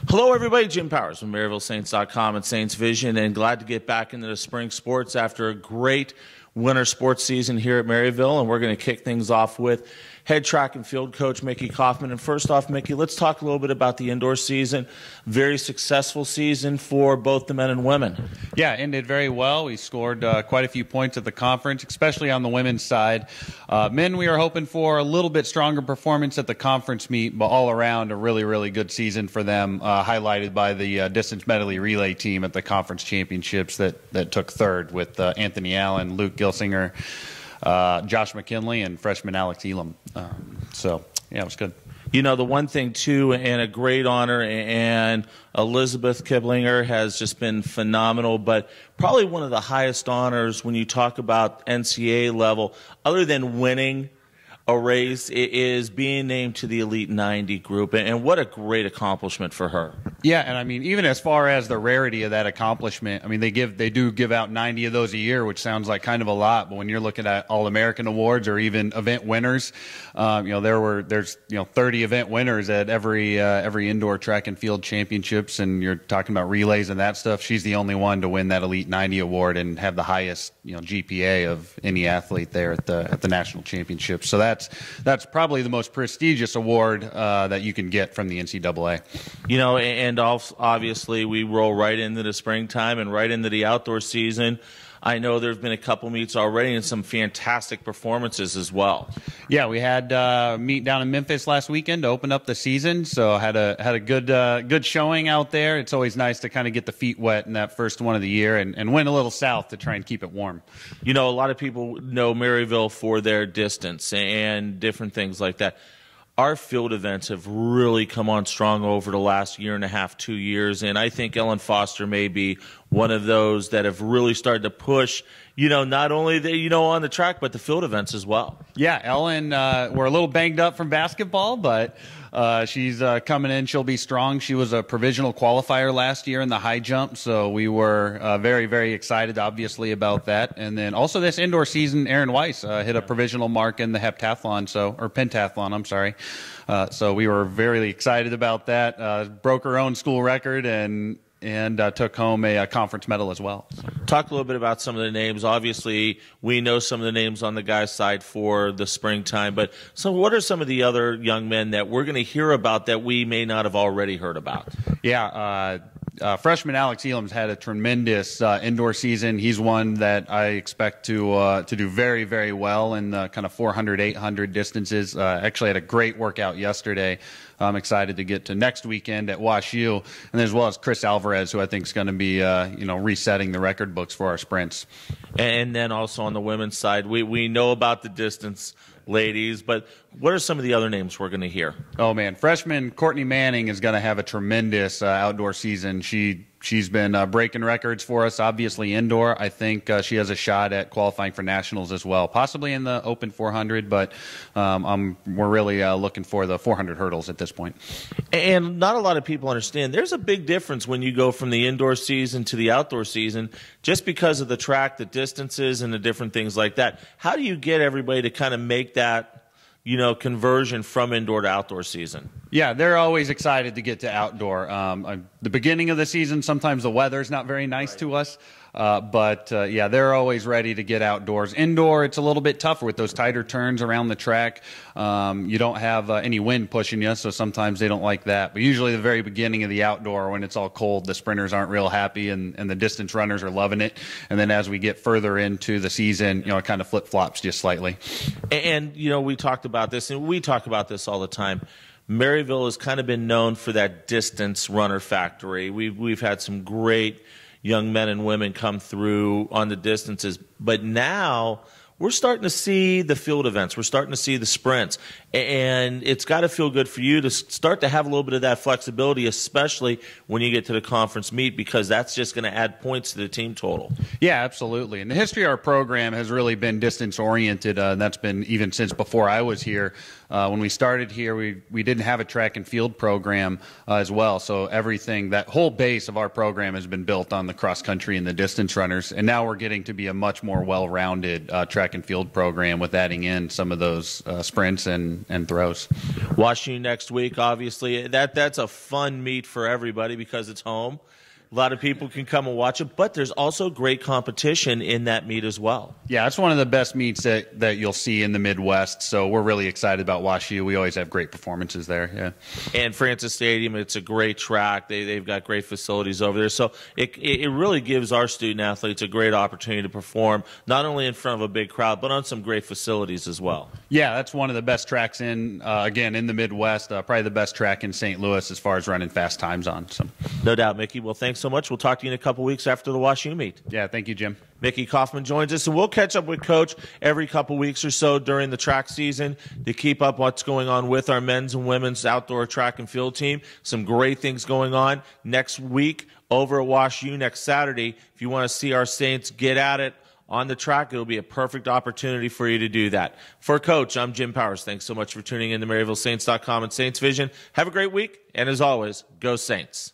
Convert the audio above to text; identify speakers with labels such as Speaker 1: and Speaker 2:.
Speaker 1: Hello, everybody. Jim Powers from MaryvilleSaints.com and Saints Vision, and glad to get back into the spring sports after a great winter sports season here at Maryville. And we're going to kick things off with head track and field coach Micky Kaufman. And first off, Micky, let's talk a little bit about the indoor season. Very successful season for both the men and women.
Speaker 2: Yeah, ended very well. We scored quite a few points at the conference, especially on the women's side. Men, we are hoping for a little bit stronger performance at the conference meet, but all around a really, really good season for them, highlighted by the distance medley relay team at the conference championships that took third with Anthony Allen, Luke Gilsinger, Josh McKinley, and freshman Alex Elam. So, yeah, it was good.
Speaker 1: You know, the one thing, too, and a great honor, and Elizabeth Kiblinger has just been phenomenal, but probably one of the highest honors when you talk about NCAA level, other than winning a race, is being named to the Elite 90 group, and what a great accomplishment for her.
Speaker 2: Yeah, and I mean, even as far as the rarity of that accomplishment, I mean, they do give out 90 of those a year, which sounds like kind of a lot, but when you're looking at All-American awards or even event winners, there's 30 event winners at every indoor track and field championships, and you're talking about relays and that stuff. She's the only one to win that Elite 90 award and have the highest GPA of any athlete there at the national championships. So that's probably the most prestigious award that you can get from the NCAA.
Speaker 1: And obviously we roll right into the springtime and right into the outdoor season. I know there have been a couple meets already and some fantastic performances as well.
Speaker 2: Yeah, we had a meet down in Memphis last weekend to open up the season, so had a good showing out there. It's always nice to kind of get the feet wet in that first one of the year and win a little south to try and keep it warm.
Speaker 1: A lot of people know Maryville for their distance and different things like that. Our field events have really come on strong over the last year and a half, 2 years, and I think Ellen Foster may be one of those that have really started to push, not only on the track, but the field events as well.
Speaker 2: Yeah, Ellen, we're a little banged up from basketball, but she's coming in. She'll be strong. She was a provisional qualifier last year in the high jump, so we were very, very excited, obviously, about that. And then also this indoor season, Erin Weiss hit a provisional mark in the heptathlon, or pentathlon, I'm sorry. So we were very excited about that. Broke her own school record and took home a conference medal as well.
Speaker 1: Talk a little bit about some of the names. Obviously, we know some of the names on the guys' side for the springtime, but so what are some of the other young men that we're going to hear about that we may not have already heard about?
Speaker 2: Yeah, freshman Alex Elam's had a tremendous indoor season. He's one that I expect to do very, very well in the kind of 400, 800 distances. Actually had a great workout yesterday. I'm excited to get to next weekend at WashU, and as well as Chris Alvarez, who I think is going to be resetting the record books for our sprints.
Speaker 1: And then also on the women's side, we know about the distance ladies, but what are some of the other names we're going to hear?
Speaker 2: Oh, man. Freshman Courtney Manning is going to have a tremendous outdoor season. She's been breaking records for us, obviously indoor. I think she has a shot at qualifying for nationals as well, possibly in the Open 400, but we're really looking for the 400 hurdles at this point.
Speaker 1: And not a lot of people understand there's a big difference when you go from the indoor season to the outdoor season just because of the track, the distances, and the different things like that. How do you get everybody to kind of make that conversion from indoor to outdoor season?
Speaker 2: Yeah, they're always excited to get to outdoor. The beginning of the season, sometimes the weather's not very nice to us. But they're always ready to get outdoors. Indoor, it's a little bit tougher with those tighter turns around the track. You don't have any wind pushing you, so sometimes they don't like that. But usually the very beginning of the outdoor, when it's all cold, the sprinters aren't real happy, and the distance runners are loving it. And then as we get further into the season, it kind of flip-flops just slightly.
Speaker 1: And we talked about this, and we talk about this all the time. Maryville has kind of been known for that distance runner factory. We've had some great young men and women come through on the distances, but now we're starting to see the field events. We're starting to see the sprints, and it's got to feel good for you to start to have a little bit of that flexibility, especially when you get to the conference meet, because that's just going to add points to the team total.
Speaker 2: Yeah, absolutely. And the history of our program has really been distance-oriented, and that's been even since before I was here. When we started here, we didn't have a track and field program as well. So everything, that whole base of our program has been built on the cross country and the distance runners. And now we're getting to be a much more well-rounded track and field program with adding in some of those sprints and throws.
Speaker 1: Watching you next week, obviously, that's a fun meet for everybody because it's home. A lot of people can come and watch it, but there's also great competition in that meet as well.
Speaker 2: Yeah, it's one of the best meets that you'll see in the Midwest, so we're really excited about WashU. We always have great performances there, yeah.
Speaker 1: And Francis Stadium, it's a great track. They've got great facilities over there. So it really gives our student athletes a great opportunity to perform, not only in front of a big crowd, but on some great facilities as well.
Speaker 2: Yeah, that's one of the best tracks again, in the Midwest, probably the best track in St. Louis as far as running fast times on. So.
Speaker 1: No doubt, Mickey. Well, thanks so much. We'll talk to you in a couple weeks after the WashU meet.
Speaker 2: Yeah, thank you, Jim.
Speaker 1: Micky Kaufman joins us, and we'll catch up with Coach every couple weeks or so during the track season to keep up what's going on with our men's and women's outdoor track and field team. Some great things going on next week over at WashU next Saturday. If you want to see our Saints get at it on the track, it'll be a perfect opportunity for you to do that. For Coach, I'm Jim Powers. Thanks so much for tuning in to MaryvilleSaints.com and Saints Vision. Have a great week, and as always, go Saints.